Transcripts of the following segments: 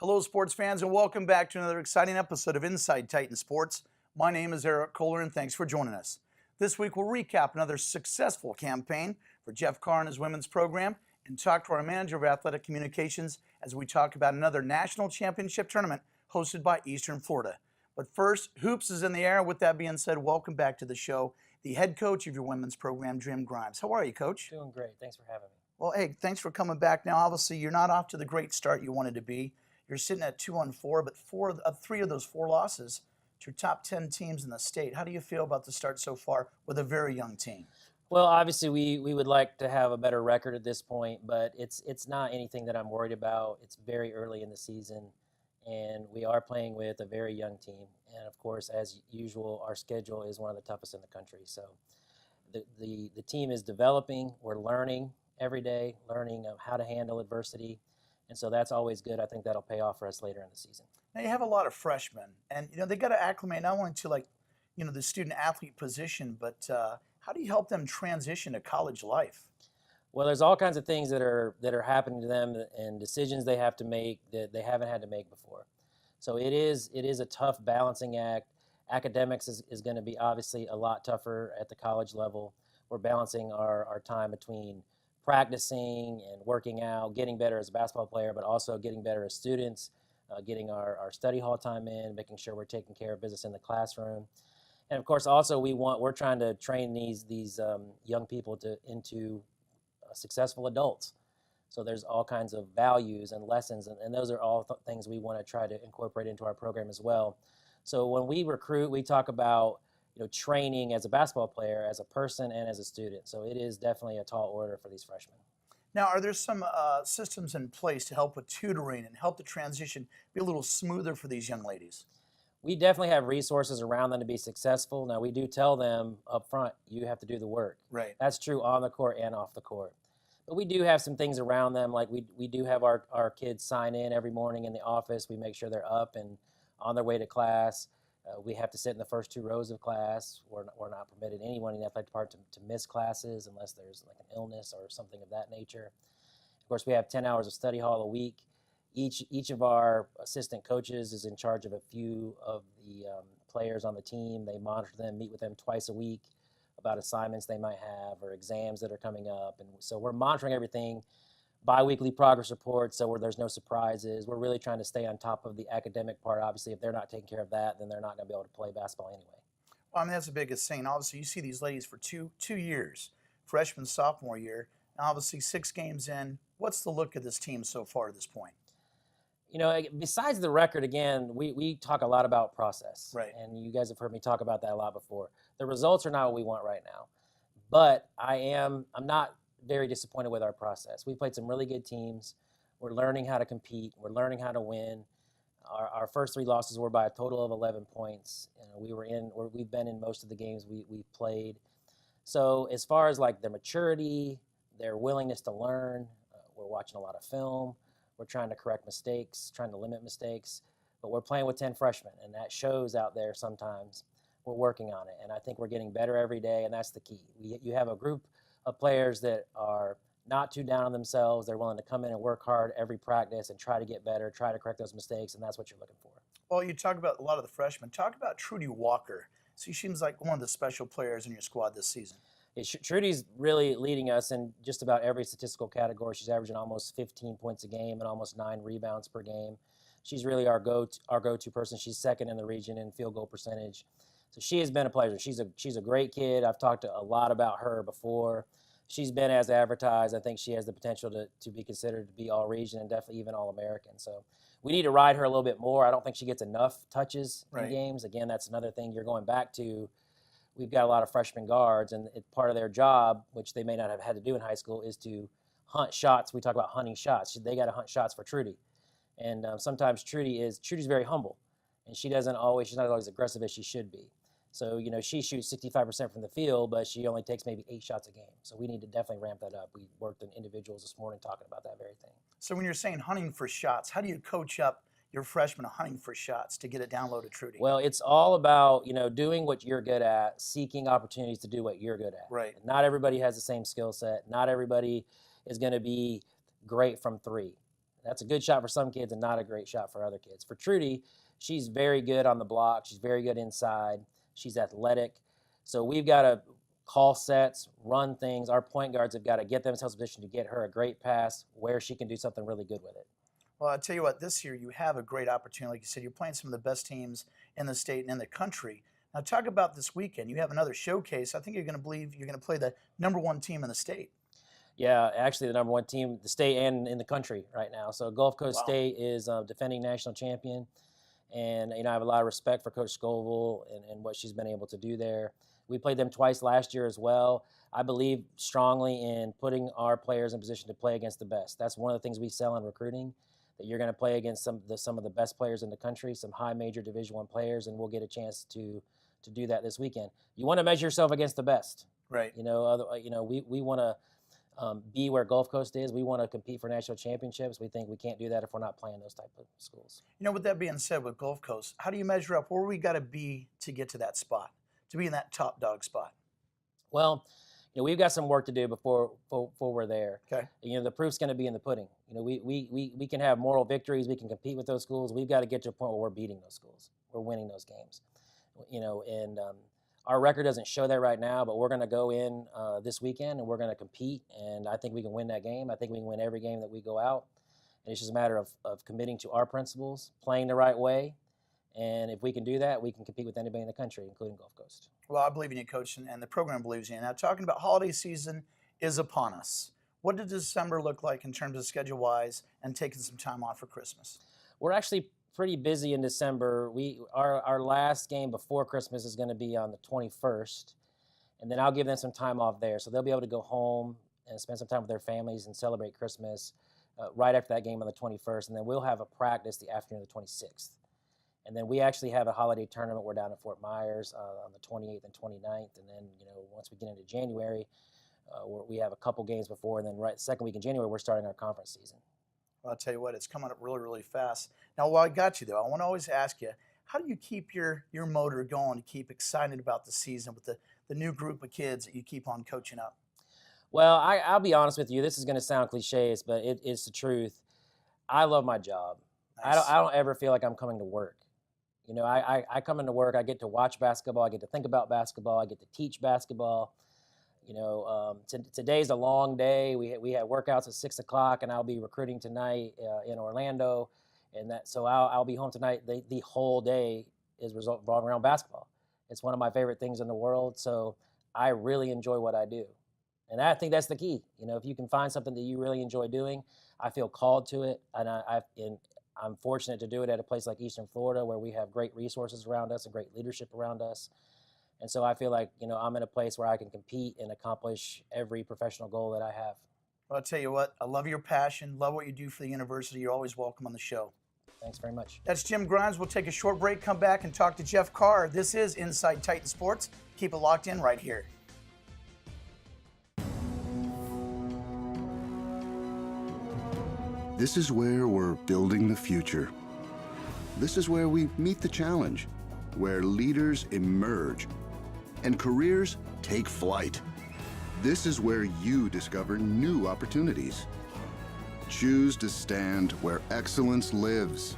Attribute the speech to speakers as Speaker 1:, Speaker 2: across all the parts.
Speaker 1: Hello, sports fans, and welcome back to another exciting episode of Inside Titan Sports. My name is Erik, and thanks for joining us. This week, we'll recap another successful campaign for Jeff Carr and his women's program and talk to our manager of athletic communications as we talk about another national championship tournament hosted by Eastern Florida. But first, hoops is in the air. With that being said, welcome back to the show, the head coach of your women's program, Jim Grimes. How are you, Coach?
Speaker 2: Doing great. Thanks for having me.
Speaker 1: Well, hey, thanks for coming back. Now, obviously, you're not off to the great start you wanted to be. You're sitting at 2-4, but three of those four losses to your top 10 teams in the state. How do you feel about the start so far with a very young team?
Speaker 2: Well, obviously, we would like to have a better record at this point, but it's not anything that I'm worried about. It's very early in the season, and we are playing with a very young team. And, of course, as usual, our schedule is one of the toughest in the country. So the team is developing. We're learning every day, learning how to handle adversity. And so that's always good. I think that'll pay off for us later in the season.
Speaker 1: Now, you have a lot of freshmen, and they got to acclimate not only to the student athlete position, but how do you help them transition to college life?
Speaker 2: Well, there's all kinds of things that are happening to them and decisions they have to make that they haven't had to make before. So it is a tough balancing act. Academics is going to be obviously a lot tougher at the college level. We're balancing our time between practicing and working out, getting better as a basketball player, but also getting better as students, getting our study hall time in, making sure we're taking care of business in the classroom. And of course, also we're trying to train these young people into successful adults. So there's all kinds of values and lessons, and those are all things we want to try to incorporate into our program as well. So when we recruit, we talk about training as a basketball player, as a person, and as a student. So it is definitely a tall order for these freshmen.
Speaker 1: Now, are there some systems in place to help with tutoring and help the transition be a little smoother for these young ladies?
Speaker 2: We definitely have resources around them to be successful. Now, we do tell them up front, you have to do the work.
Speaker 1: Right.
Speaker 2: That's true on the court and off the court. But we do have some things around them, like we do have our kids sign in every morning in the office. We make sure they're up and on their way to class. We have to sit in the first two rows of class. We're not permitted anyone in the athletic department to miss classes unless there's like an illness or something of that nature. Of course, we have 10 hours of study hall a week. Each of our assistant coaches is in charge of a few of the players on the team. They monitor them, meet with them twice a week about assignments they might have or exams that are coming up. And so we're monitoring everything. Bi-weekly progress reports, so where there's no surprises. We're really trying to stay on top of the academic part. Obviously, if they're not taking care of that, then they're not going to be able to play basketball anyway.
Speaker 1: Well, I mean, that's the biggest thing. Obviously, you see these ladies for two years, freshman, sophomore year. Now, obviously, 6 games in. What's the look of this team so far at this point?
Speaker 2: Besides the record, again, we talk a lot about process.
Speaker 1: Right.
Speaker 2: And you guys have heard me talk about that a lot before. The results are not what we want right now. But I'm not very disappointed with our process. We played some really good teams. We're learning how to compete. We're learning how to win. Our first 3 losses were by a total of 11 points. We've been in most of the games we've played. So as far as like their maturity, their willingness to learn, we're watching a lot of film. We're trying to correct mistakes, trying to limit mistakes. But we're playing with 10 freshmen, and that shows out there sometimes. We're working on it, and I think we're getting better every day, and that's the key. You have a group of players that are not too down on themselves. They're willing to come in and work hard every practice and try to get better, try to correct those mistakes, and that's what you're looking for.
Speaker 1: Well, you talk about a lot of the freshmen. Talk about Trudy Walker. She seems like one of the special players in your squad this season.
Speaker 2: Trudy's really leading us in just about every statistical category. She's averaging almost 15 points a game and almost 9 rebounds per game. She's really our go-to person. She's second in the region in field goal percentage. So she has been a pleasure. She's a great kid. I've talked a lot about her before. She's been as advertised. I think she has the potential to be considered to be all region and definitely even all American. So we need to ride her a little bit more. I don't think she gets enough touches in games. Again, that's another thing you're going back to. We've got a lot of freshman guards, and part of their job, which they may not have had to do in high school, is to hunt shots. We talk about hunting shots. They got to hunt shots for Trudy. And sometimes Trudy's very humble, and she's not always aggressive as she should be. So, she shoots 65% from the field, but she only takes maybe 8 shots a game. So we need to definitely ramp that up. We worked in individuals this morning talking about that very thing.
Speaker 1: So when you're saying hunting for shots, how do you coach up your freshmen hunting for shots to get it down low to Trudy?
Speaker 2: Well, it's all about, doing what you're good at, seeking opportunities to do what you're good at.
Speaker 1: Right.
Speaker 2: Not everybody has the same skill set. Not everybody is going to be great from 3. That's a good shot for some kids and not a great shot for other kids. For Trudy, she's very good on the block. She's very good inside. She's athletic. So we've got to call sets, run things. Our point guards have got to get themselves in position to get her a great pass where she can do something really good with it.
Speaker 1: Well, I'll tell you what, this year you have a great opportunity. Like you said, you're playing some of the best teams in the state and in the country. Now, talk about this weekend. You have another showcase. I think you're going to play the #1 team in the state.
Speaker 2: Yeah, actually the #1 team, the state and in the country right now. So Gulf Coast
Speaker 1: Wow.
Speaker 2: State is defending national champion. And, I have a lot of respect for Coach Scoville and what she's been able to do there. We played them twice last year as well. I believe strongly in putting our players in position to play against the best. That's one of the things we sell in recruiting, that you're going to play against some of the best players in the country, some high major Division I players, and we'll get a chance to do that this weekend. You want to measure yourself against the best.
Speaker 1: Right.
Speaker 2: We want to be where Gulf Coast is. We want to compete for national championships. We think we can't do that if we're not playing those type of schools.
Speaker 1: With that being said, with Gulf Coast, how do you measure up? Where we got to be to get to that spot, to be in that top dog spot?
Speaker 2: Well, we've got some work to do before we're there.
Speaker 1: Okay.
Speaker 2: The proof's going to be in the pudding. We can have moral victories. We can compete with those schools. We've got to get to a point where we're beating those schools. We're winning those games. And our record doesn't show that right now, but we're going to go in this weekend and we're going to compete. And I think we can win that game. I think we can win every game that we go out. And it's just a matter of committing to our principles, playing the right way. And if we can do that, we can compete with anybody in the country, including Gulf Coast.
Speaker 1: Well, I believe in you, Coach, and the program believes in you. Now, talking about holiday season is upon us. What did December look like in terms of schedule-wise and taking some time off for Christmas?
Speaker 2: We're actually pretty busy in December. Our last game before Christmas is going to be on the 21st, and then I'll give them some time off there. So they'll be able to go home and spend some time with their families and celebrate Christmas right after that game on the 21st, and then we'll have a practice the afternoon of the 26th. And then we actually have a holiday tournament. We're down at Fort Myers on the 28th and 29th. And then, once we get into January, we have a couple games before. And then right second week in January, we're starting our conference season.
Speaker 1: Well, I'll tell you what, it's coming up really, really fast. Now, while I got you, though, I want to always ask you, how do you keep your motor going to keep excited about the season with the new group of kids that you keep on coaching up?
Speaker 2: Well, I'll be honest with you. This is going to sound cliches, but it's the truth. I love my job.
Speaker 1: Nice.
Speaker 2: I don't ever feel like I'm coming to work. I come into work, I get to watch basketball, I get to think about basketball, I get to teach basketball. Today's a long day. We have workouts at 6 o'clock, and I'll be recruiting tonight in Orlando, so I'll be home tonight. The whole day is revolving around basketball. It's one of my favorite things in the world, so I really enjoy what I do, and I think that's the key. If you can find something that you really enjoy doing, I feel called to it, and I'm fortunate to do it at a place like Eastern Florida where we have great resources around us and great leadership around us. And so I feel like, I'm in a place where I can compete and accomplish every professional goal that I have.
Speaker 1: Well, I'll tell you what, I love your passion, love what you do for the university. You're always welcome on the show.
Speaker 2: Thanks very much.
Speaker 1: That's Jim Grimes. We'll take a short break, come back and talk to Jeff Carr. This is Inside Titan Sports. Keep it locked in right here.
Speaker 3: This is where we're building the future. This is where we meet the challenge, where leaders emerge and careers take flight. This is where you discover new opportunities. Choose to stand where excellence lives,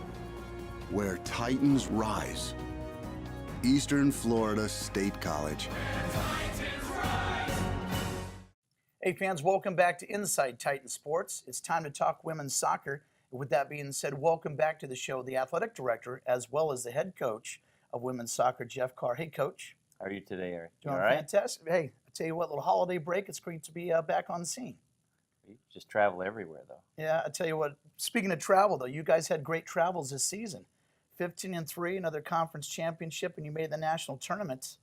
Speaker 3: where titans rise. Eastern Florida State College.
Speaker 1: Hey fans, welcome back to Inside Titan Sports. It's time to talk women's soccer. With that being said, welcome back to the show, the athletic director as well as the head coach of women's soccer, Jeff Carr. Hey, Coach.
Speaker 4: How are you today, Erik?
Speaker 1: Doing
Speaker 4: all right?
Speaker 1: fantastic. Hey, I tell you what, little holiday break. It's great to be back on the scene.
Speaker 4: You just travel everywhere, though.
Speaker 1: Yeah, I tell you what. Speaking of travel, though, you guys had great travels this season. 15-3, another conference championship, and you made the national tournament.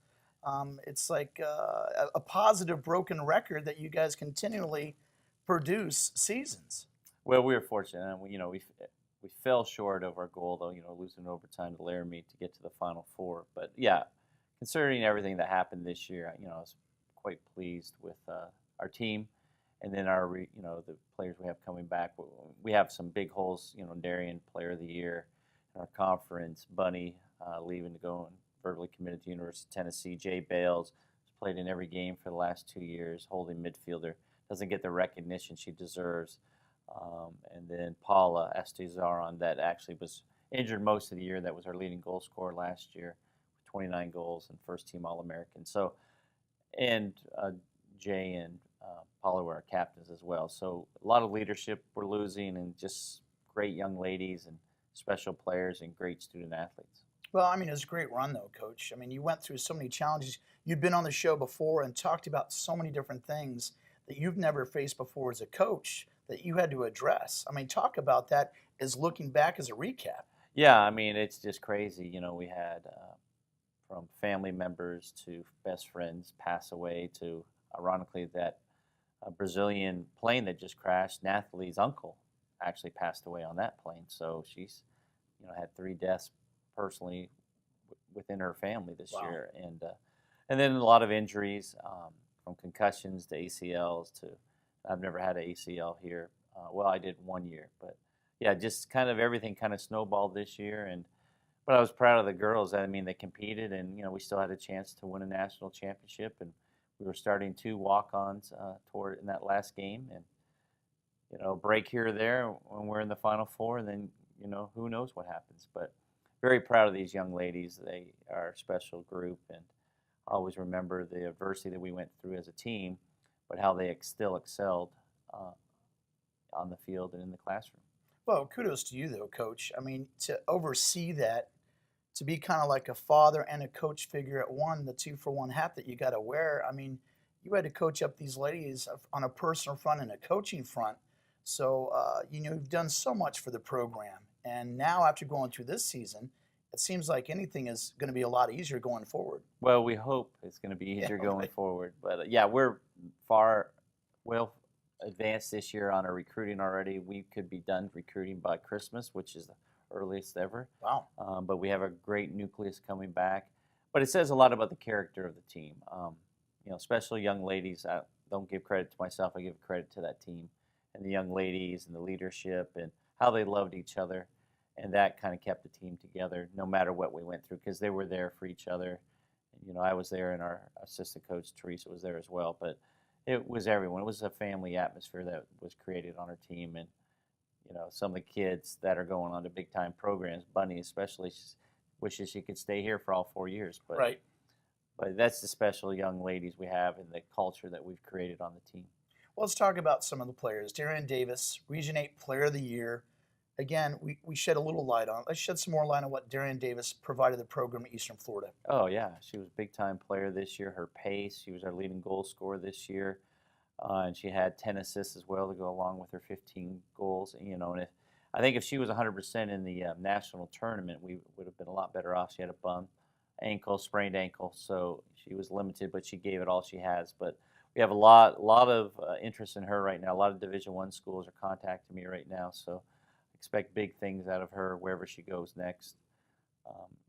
Speaker 1: It's like a positive broken record that you guys continually produce seasons.
Speaker 4: Well, we were fortunate, and we fell short of our goal, though. Losing overtime to Laramie to get to the Final Four. But yeah, considering everything that happened this year, I was quite pleased with our team, and then the players we have coming back. We have some big holes. Darian, Player of the Year, in our conference. Bunny leaving to go and verbally committed to University of Tennessee. Jay Bales has played in every game for the last 2 years, holding midfielder. Doesn't get the recognition she deserves. And then Paula Estezaron, that actually was injured most of the year. That was our leading goal scorer last year, 29 goals and first team All-American. So, and Jay and Paula were our captains as well. So a lot of leadership we're losing, and just great young ladies and special players and great student athletes.
Speaker 1: Well, I mean, it was a great run, though, Coach. I mean, you went through so many challenges. You've been on the show before and talked about so many different things that you've never faced before as a coach that you had to address. I mean, talk about that as looking back as a recap.
Speaker 4: Yeah, I mean, it's just crazy. You know, we had from family members to best friends pass away to, ironically, that Brazilian plane that just crashed. Nathalie's uncle actually passed away on that plane. So she's, you know, had 3 deaths personally within her family this
Speaker 1: Wow.
Speaker 4: year, and then a lot of injuries, from concussions to ACLs to. I've never had an ACL here. Well, I did 1 year, but yeah, just kind of everything kind of snowballed this year. But I was proud of the girls. I mean, they competed, and you know, we still had a chance to win a national championship, and we were starting 2 walk-ons toward in that last game, and you know, break here or there when we're in the Final Four, and then you know, who knows what happens. But very proud of these young ladies. They are a special group, and I always remember the adversity that we went through as a team, but how they still excelled on the field and in the classroom.
Speaker 1: Well, kudos to you, though, Coach. I mean, to oversee that, to be kind of like a father and a coach figure at one, the 2-for-1 hat that you got to wear. I mean, you had to coach up these ladies on a personal front and a coaching front. So, you know, you've done so much for the program. And now after going through this season, it seems like anything is going to be a lot easier going forward.
Speaker 4: Well, we hope it's going to be easier going
Speaker 1: right.
Speaker 4: forward. But yeah, we're well advanced this year on our recruiting already. We could be done recruiting by Christmas, which is the earliest ever.
Speaker 1: Wow.
Speaker 4: But we have a great nucleus coming back. But it says a lot about the character of the team. You know, special young ladies. I don't give credit to myself. I give credit to that team and the young ladies and the leadership and how they loved each other. And that kind of kept the team together no matter what we went through, because they were there for each other. And, you know, I was there, and our assistant coach, Teresa, was there as well. But it was everyone. It was a family atmosphere that was created on our team. And, you know, some of the kids that are going on to big-time programs, Bunny especially, wishes she could stay here for all 4 years. But,
Speaker 1: Right.
Speaker 4: But that's the special young ladies we have and the culture that we've created on the team.
Speaker 1: Well, let's talk about some of the players. Darian Davis, Region 8 Player of the Year. Again, we shed a little light on it. Let's shed some more light on what Darian Davis provided the program at Eastern Florida.
Speaker 4: Oh, yeah. She was a big-time player this year. Her pace, she was our leading goal scorer this year. And she had 10 assists as well to go along with her 15 goals. You know, and I think if she was 100% in the national tournament, we would have been a lot better off. She had a bum ankle, sprained ankle, so she was limited, but she gave it all she has. But we have a lot of interest in her right now. A lot of Division I schools are contacting me right now, so expect big things out of her wherever she goes next.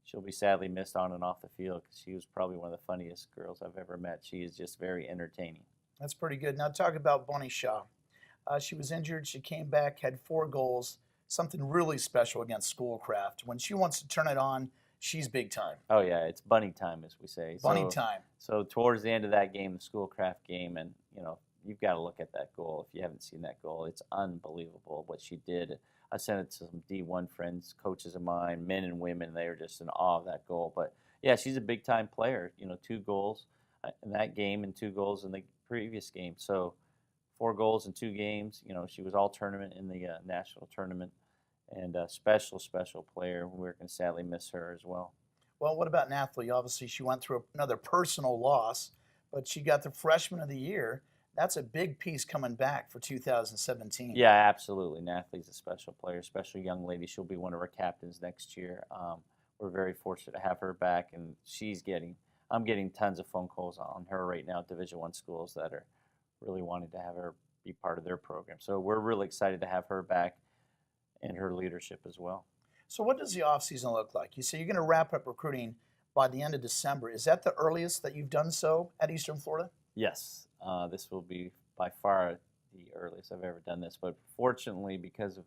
Speaker 4: She'll be sadly missed on and off the field because she was probably one of the funniest girls I've ever met. She is just very entertaining.
Speaker 1: That's pretty good. Now talk about Bunny Shaw. She was injured. She came back, had 4 goals, something really special against Schoolcraft. When she wants to turn it on, she's big time.
Speaker 4: Oh, yeah, it's bunny time, as we say.
Speaker 1: Bunny time.
Speaker 4: So towards the end of that game, the Schoolcraft game, and, you know, you've got to look at that goal. If you haven't seen that goal, it's unbelievable what she did. I sent it to some D1 friends, coaches of mine, men and women. They were just in awe of that goal. But, yeah, she's a big-time player. You know, 2 goals in that game and 2 goals in the previous game. So 4 goals in 2 games. You know, she was all-tournament in the national tournament. And a special player. We're going to sadly miss her as well.
Speaker 1: Well, what about Nathalie? Obviously, she went through another personal loss, but she got the Freshman of the Year. That's a big piece coming back for 2017.
Speaker 4: Yeah, absolutely. Nathalie's a special player, special young lady. She'll be one of our captains next year. We're very fortunate to have her back, and I'm getting tons of phone calls on her right now at Division I schools that are really wanting to have her be part of their program. So we're really excited to have her back and her leadership as well.
Speaker 1: So what does the offseason look like? You say you're going to wrap up recruiting by the end of December. Is that the earliest that you've done so at Eastern Florida?
Speaker 4: Yes, this will be by far the earliest I've ever done this. But fortunately, because of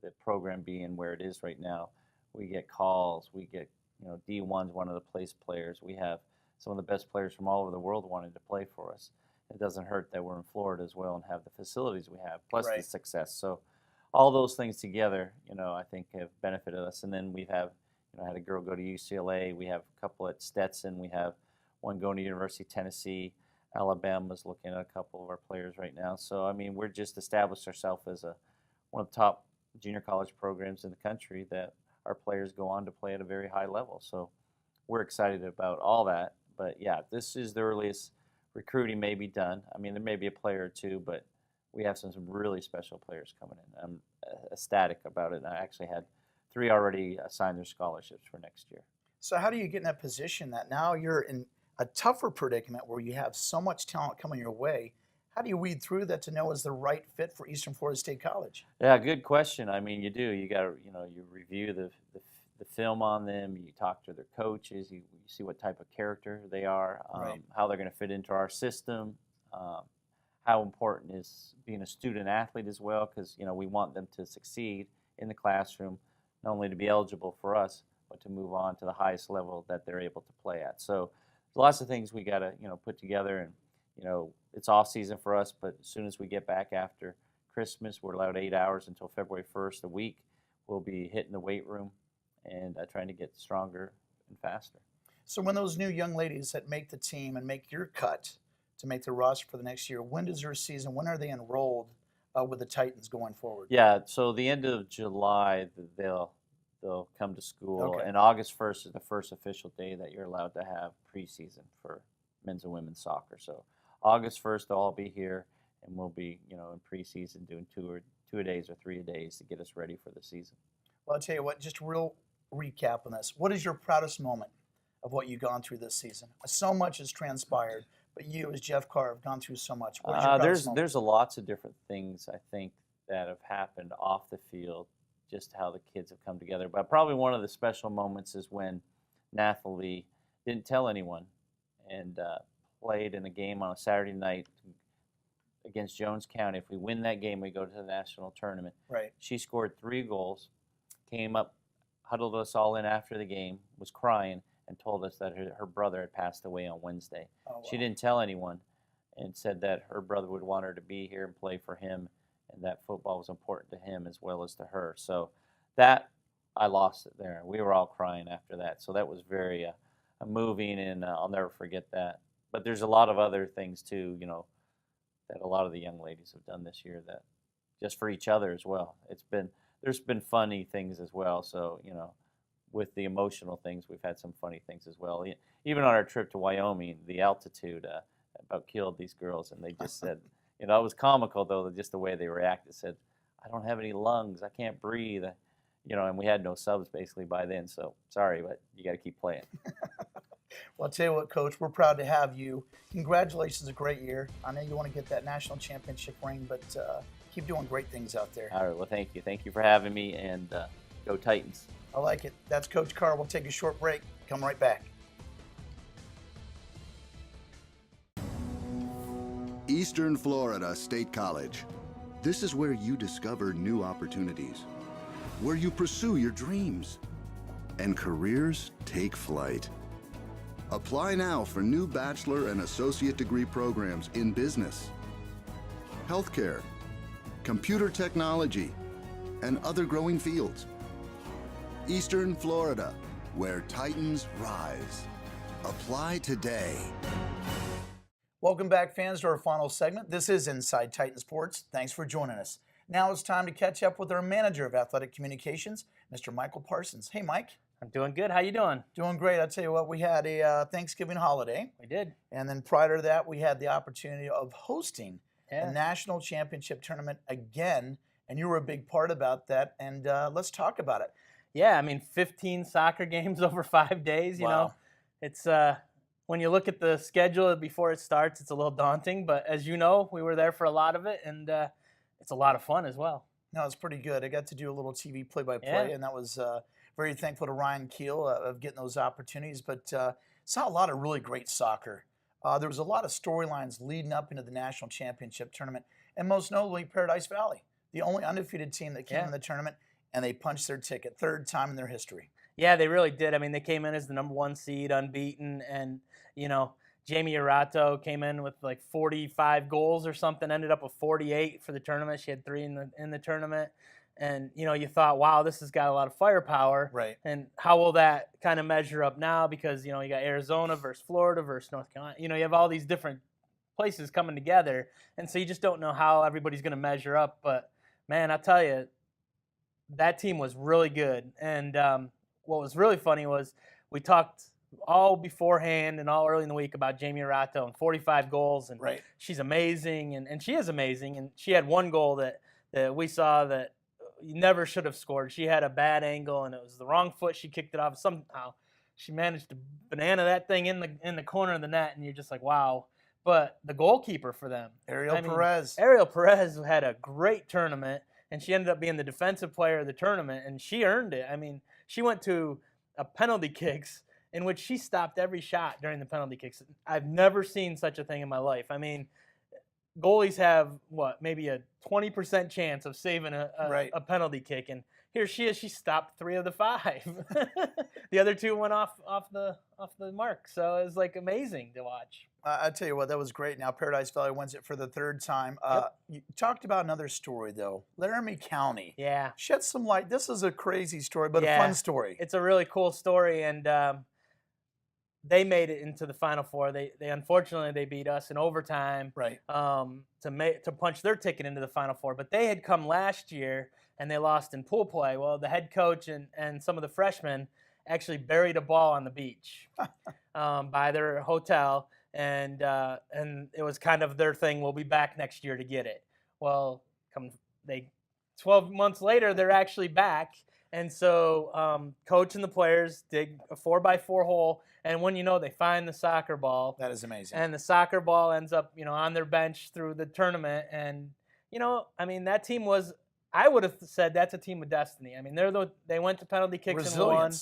Speaker 4: the program being where it is right now, we get calls. We get, you know, D1's one of the place players. We have some of the best players from all over the world wanting to play for us. it doesn't hurt that we're in Florida as well and have the facilities we have, plus the
Speaker 1: Right.
Speaker 4: success. So all those things together, I think have benefited us. And then we have, I had a girl go to UCLA. We have a couple at Stetson. We have one going to University of Tennessee. Alabama's looking at a couple of our players right now. So, I mean, we're just established ourselves as one of the top junior college programs in the country that our players go on to play at a very high level. So we're excited about all that. But, yeah, this is the earliest recruiting may be done. I mean, there may be a player or two, but we have some really special players coming in. I'm ecstatic about it. And I actually had 3 already assigned their scholarships for next year.
Speaker 1: So how do you get in that position that now you're in a tougher predicament where you have so much talent coming your way? How do you weed through that to know is the right fit for Eastern Florida State College?
Speaker 4: Yeah, good question. I mean, you do. You got to, you review the film on them. You talk to their coaches. You see what type of character they are,
Speaker 1: Right.
Speaker 4: how they're going to fit into our system. How important is being a student athlete as well, because we want them to succeed in the classroom, not only to be eligible for us, but to move on to the highest level that they're able to play at. So lots of things we got to put together, and it's off season for us, but as soon as we get back after Christmas, we're allowed 8 hours until February 1st a week. We'll be hitting the weight room and trying to get stronger and faster.
Speaker 1: So when those new young ladies that make the team and make your cut to make the roster for the next year, when does their season, when are they enrolled with the Titans going forward?
Speaker 4: Yeah, so the end of July, they'll come to school,
Speaker 1: Okay.
Speaker 4: and August 1st is the first official day that you're allowed to have preseason for men's and women's soccer. So August 1st, they'll all be here, and we'll be, in preseason doing 2-a-days or 3-a-days to get us ready for the season.
Speaker 1: Well, I'll tell you what, just a real recap on this. What is your proudest moment of what you've gone through this season? So much has transpired, but you as Jeff Carr have gone through so much. What is your proudest moment?
Speaker 4: There's lots of different things, I think, that have happened off the field, just how the kids have come together. But probably one of the special moments is when Nathalie didn't tell anyone and played in a game on a Saturday night against Jones County. If we win that game, we go to the national tournament.
Speaker 1: Right.
Speaker 4: She scored 3 goals, came up, huddled us all in after the game, was crying, and told us that her brother had passed away on Wednesday.
Speaker 1: Oh, wow.
Speaker 4: She didn't tell anyone, and said that her brother would want her to be here and play for him, and that football was important to him as well as to her. So that, I lost it there. We were all crying after that. So that was very moving, and I'll never forget that. But there's a lot of other things too, that a lot of the young ladies have done this year, that just for each other as well. There's been funny things as well. So, with the emotional things, we've had some funny things as well. Even on our trip to Wyoming, the altitude about killed these girls, and they just said, it was comical though, just the way they reacted. Said, "I don't have any lungs, I can't breathe," and we had no subs basically by then. So sorry, but you got to keep playing.
Speaker 1: Well, I'll tell you what, Coach, we're proud to have you. Congratulations, a great year. I know you want to get that national championship ring, but keep doing great things out there.
Speaker 4: All right, well, thank you. Thank you for having me, and go Titans.
Speaker 1: I like it. That's Coach Carr. We'll take a short break. Come right back.
Speaker 3: Eastern Florida State College. This is where you discover new opportunities, where you pursue your dreams, and careers take flight. Apply now for new bachelor and associate degree programs in business, healthcare, computer technology, and other growing fields. Eastern Florida, where Titans rise. Apply today.
Speaker 1: Welcome back, fans, to our final segment. This is Inside Titan Sports. Thanks for joining us. Now it's time to catch up with our manager of athletic communications, Mr. Michael Parsons. Hey, Mike.
Speaker 2: I'm doing good. How you doing?
Speaker 1: Doing great. I'll tell you what, we had a Thanksgiving holiday.
Speaker 2: We did.
Speaker 1: And then prior to that, we had the opportunity of hosting
Speaker 2: Yeah.
Speaker 1: a national championship tournament again. And you were a big part about that. And let's talk about it.
Speaker 2: Yeah, I mean, 15 soccer games over 5 days, you
Speaker 1: Wow.
Speaker 2: know. It's when you look at the schedule before it starts, it's a little daunting. But as you know, we were there for a lot of it, and it's a lot of fun as well.
Speaker 1: No, it's pretty good. I got to do a little TV play-by-play,
Speaker 2: Yeah.
Speaker 1: and that was very thankful to Ryan Keel of getting those opportunities. But saw a lot of really great soccer. There was a lot of storylines leading up into the national championship tournament, and most notably Paradise Valley, the only undefeated team that came in the tournament, and they punched their ticket, third time in their history.
Speaker 2: Yeah, they really did. I mean, they came in as the #1 seed, unbeaten, and,
Speaker 5: Jamie Arato came in with like 45 goals or something, ended up with 48 for the tournament. She had 3 in the tournament. And, you thought, wow, this has got a lot of firepower.
Speaker 1: Right.
Speaker 5: And how will that kind of measure up now? Because, you got Arizona versus Florida versus North Carolina. You have all these different places coming together. And so you just don't know how everybody's going to measure up. But, man, I'll tell you, that team was really good. And what was really funny was we talked all beforehand and all early in the week about Jamie Arato and 45 goals. And
Speaker 1: Right.
Speaker 5: she's amazing. And she is amazing. And she had one goal that we saw that you never should have scored. She had a bad angle, and it was the wrong foot. She kicked it off. Somehow she managed to banana that thing in the corner of the net, and you're just like, wow. But the goalkeeper for them,
Speaker 1: Ariel Perez.
Speaker 5: Ariel Perez had a great tournament, and she ended up being the defensive player of the tournament, and she earned it. I mean, she went to a penalty kicks in which she stopped every shot during the penalty kicks. I've never seen such a thing in my life. I mean, goalies have, maybe a 20% chance of saving a penalty kick. And here she is. She stopped 3 of the 5. The other 2 went off the mark. So it was, like, amazing to watch.
Speaker 1: I tell you what, that was great. Now Paradise Valley wins it for the 3rd time.
Speaker 5: Yep.
Speaker 1: You talked about another story, though. Laramie County.
Speaker 5: Yeah.
Speaker 1: Shed some light. This is a crazy story, but a
Speaker 5: Yeah.
Speaker 1: fun story.
Speaker 5: It's a really cool story, and they made it into the Final Four. They unfortunately they beat us in overtime,
Speaker 1: Right.
Speaker 5: To punch their ticket into the Final Four. But they had come last year and they lost in pool play. Well, the head coach and some of the freshmen actually buried a ball on the beach by their hotel, and it was kind of their thing. We'll be back next year to get it. Well, 12 months later, they're actually back. And so coach and the players dig a 4x4 hole, and when they find the soccer ball.
Speaker 1: That is amazing.
Speaker 5: And the soccer ball ends up, on their bench through the tournament. And, that team was, I would have said that's a team of destiny. I mean, they went to penalty kicks
Speaker 1: Resilience.
Speaker 5: and won.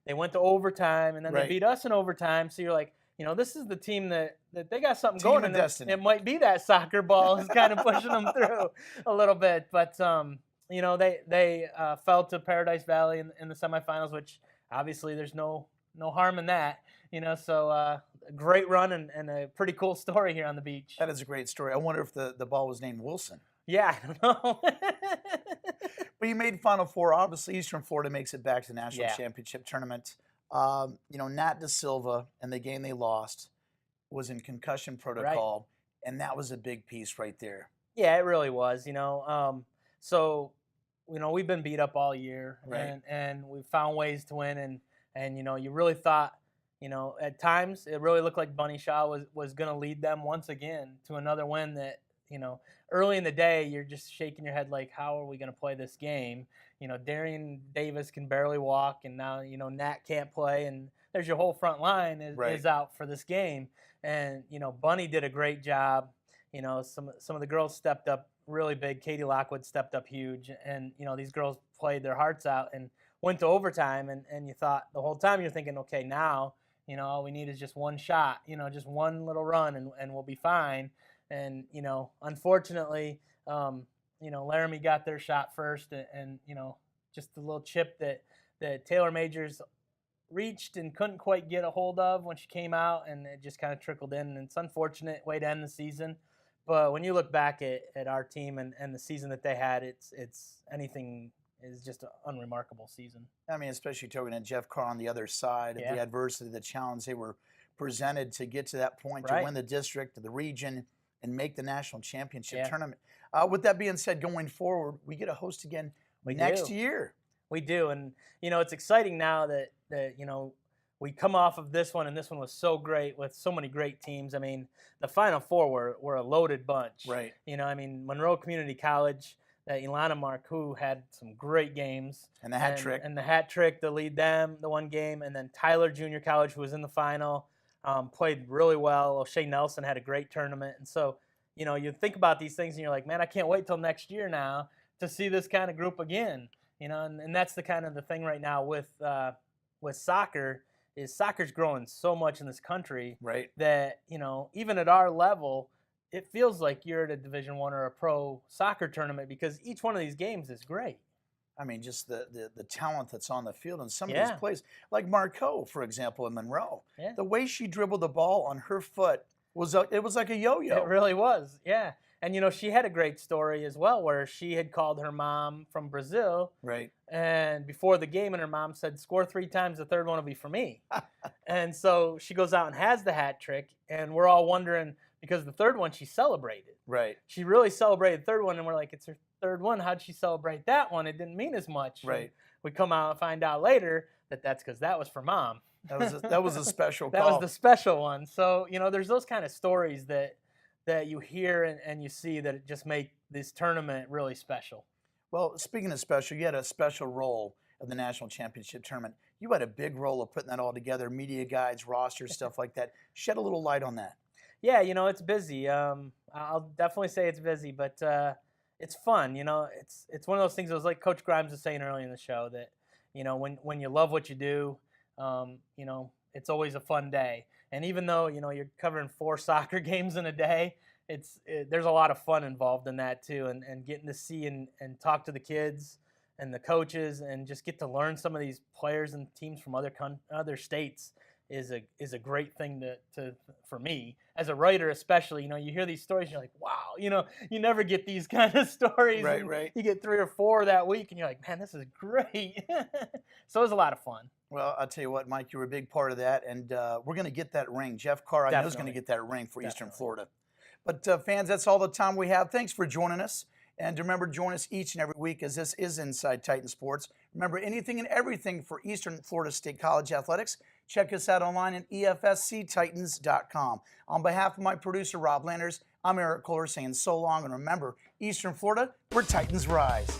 Speaker 5: They went to overtime, and then
Speaker 1: Right.
Speaker 5: they beat us in overtime. So you're like, this is the team that they got something
Speaker 1: Team
Speaker 5: going.
Speaker 1: of
Speaker 5: And
Speaker 1: destiny.
Speaker 5: it might be that soccer ball is kind of pushing them through a little bit. But, they fell to Paradise Valley in the semifinals, which obviously there's no harm in that. So a great run and a pretty cool story here on the beach.
Speaker 1: That is a great story. I wonder if the ball was named Wilson.
Speaker 5: Yeah, I don't know.
Speaker 1: But you made Final Four. Obviously, Eastern Florida makes it back to the National
Speaker 5: Yeah.
Speaker 1: Championship Tournament. Nat Da Silva and the game they lost was in concussion protocol, and that was a big piece right there.
Speaker 5: Yeah, it really was. So we've been beat up all year,
Speaker 1: Right.
Speaker 5: and we found ways to win, and you really thought, at times it really looked like Bunny Shaw was going to lead them once again to another win that, early in the day you're just shaking your head like, how are we going to play this game? Darian Davis can barely walk, and now, Nat can't play, and there's your whole front line is out for this game. And, Bunny did a great job. Some of the girls stepped up really big. Katie Lockwood stepped up huge, and these girls played their hearts out and went to overtime. And you thought the whole time you're thinking, okay, now all we need is just one shot, just one little run, and we'll be fine. And unfortunately, Laramie got their shot first, and just the little chip that Taylor Majors reached and couldn't quite get a hold of when she came out, and it just kind of trickled in. And it's an unfortunate way to end the season. But when you look back at our team and the season that they had, it's anything is just an unremarkable season.
Speaker 1: I mean, especially talking to Jeff Carr on the other side of the adversity, the challenge they were presented to get to that point, to win the district, the region, and make the national championship tournament. With that being said, going forward, we get a host again next year.
Speaker 5: We do, and it's exciting now that we come off of this one, and this one was so great with so many great teams. I mean, the Final Four were a loaded bunch.
Speaker 1: Right.
Speaker 5: Monroe Community College, Ilana Marcoux had some great games.
Speaker 1: And the hat trick.
Speaker 5: And the hat trick to lead them the one game. And then Tyler Junior College, who was in the final, played really well. O'Shea Nelson had a great tournament. And so, you think about these things and you're like, man, I can't wait till next year now to see this kind of group again. And that's the kind of the thing right now with soccer. Is soccer's growing so much in this country that, even at our level, it feels like you're at a Division I or a pro soccer tournament because each one of these games is great.
Speaker 1: I mean, just the talent that's on the field and some of
Speaker 5: Yeah.
Speaker 1: these plays, like Marco, for example, in Monroe.
Speaker 5: Yeah.
Speaker 1: The way she dribbled the ball on her foot it was like a yo-yo.
Speaker 5: It really was, yeah. And you know, she had a great story as well, where she had called her mom from Brazil,
Speaker 1: Right.
Speaker 5: and before the game, and her mom said, "Score 3 times, the third one will be for me." And so she goes out and has the hat trick, and we're all wondering, because the third one she celebrated.
Speaker 1: Right.
Speaker 5: She really celebrated the third one, and we're like, it's her third one. How'd she celebrate that one? It didn't mean as much.
Speaker 1: Right.
Speaker 5: And we come out and find out later that that's because that was for mom.
Speaker 1: That was a special
Speaker 5: That
Speaker 1: call.
Speaker 5: was the special one. So, you know, there's those kind of stories that you hear and you see that it just make this tournament really special.
Speaker 1: Well, speaking of special, you had a special role of the national championship tournament. You had a big role of putting that all together, media guides, rosters, stuff like that. Shed a little light on that.
Speaker 5: Yeah, you know, it's busy. I'll definitely say it's busy, but it's fun. You know, it's one of those things. It was like Coach Grimes was saying earlier in the show that, you know, when you love what you do, you know, it's always a fun day. And even though, you know, you're covering 4 soccer games in a day, there's a lot of fun involved in that too. And getting to see and talk to the kids and the coaches and just get to learn some of these players and teams from other states is a great thing for me as a writer, especially. You know, you hear these stories and you're like, wow, you know, you never get these kind of stories.
Speaker 1: Right, right.
Speaker 5: You get 3 or 4 that week and you're like, man, this is great. So it was a lot of fun.
Speaker 1: Well, I'll tell you what, Mike, you were a big part of that, and we're going to get that ring. Jeff Carr, I know, is going to
Speaker 5: Definitely.
Speaker 1: get that ring for Eastern
Speaker 5: Definitely.
Speaker 1: Florida. But fans, that's all the time we have. Thanks for joining us. And remember, join us each and every week as this is Inside Titan Sports. Remember, anything and everything for Eastern Florida State College athletics, check us out online at EFSCTitans.com. On behalf of my producer, Rob Landers, I'm Erik Kohler saying so long. And remember, Eastern Florida, where Titans rise.